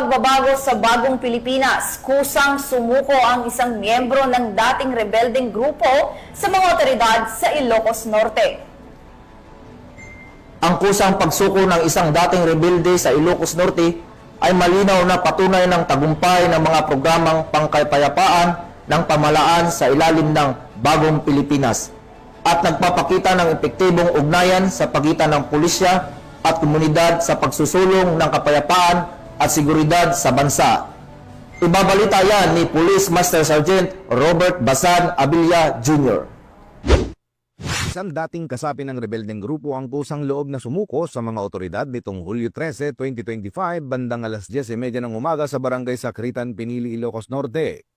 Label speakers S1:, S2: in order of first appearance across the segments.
S1: pagbabago sa Bagong Pilipinas, kusang sumuko ang isang miyembro ng dating rebeldeng grupo sa mga otoridad sa Ilocos Norte.
S2: Ang kusang pagsuko ng isang dating rebelde sa Ilocos Norte ay malinaw na patunay ng tagumpay ng mga programang pangkapayapaan ng pamahalaan sa ilalim ng Bagong Pilipinas at nagpapakita ng epektibong ugnayan sa pagitan ng pulisya at komunidad sa pagsusulong ng kapayapaan at seguridad sa bansa. Ibabalita yan ni Police Master Sergeant Robert Basan Abilia Jr.
S3: Isang dating kasapi ng rebeldeng grupo ang kusang loob na sumuko sa mga otoridad nitong Hulyo 13, 2025 bandang alas 10:30 ng umaga sa barangay Sakritan, Pinili, Ilocos Norte.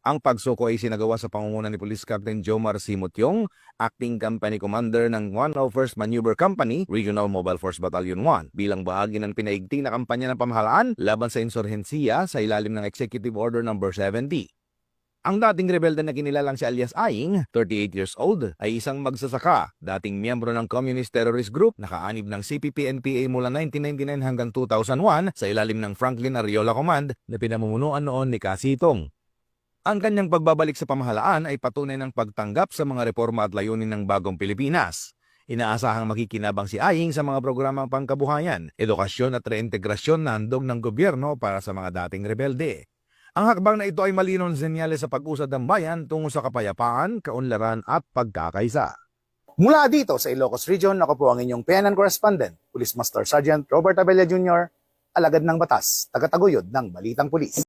S3: Ang pagsuko ay sinagawa sa pangunguna ni Police Captain Jomar C. Mutyong, Acting Company Commander ng 101st Maneuver Company, Regional Mobile Force Battalion 1, bilang bahagi ng pinaigting na kampanya ng pamahalaan laban sa insurhensiya sa ilalim ng Executive Order No. 70. Ang dating rebelde na kinilalang si alias Aing, 38 years old, ay isang magsasaka, dating miyembro ng Communist Terrorist Group, nakaanib ng CPP-NPA mula 1999 hanggang 2001 sa ilalim ng Franklin Ariola Command na pinamumunuan noon ni Kasitong. Ang kanyang pagbabalik sa pamahalaan ay patunay ng pagtanggap sa mga reforma at layunin ng Bagong Pilipinas. Inaasahang makikinabang si Aing sa mga programang pangkabuhayan, edukasyon at reintegrasyon na handog ng gobyerno para sa mga dating rebelde. Ang hakbang na ito ay malinaw na senyales sa pag-usad ng bayan tungo sa kapayapaan, kaunlaran at pagkakaisa.
S4: Mula dito sa Ilocos Region, ako po ang inyong PNN correspondent, Police Master Sergeant Robert Abella Jr., alagad ng batas, tagataguyod ng Balitang Pulis.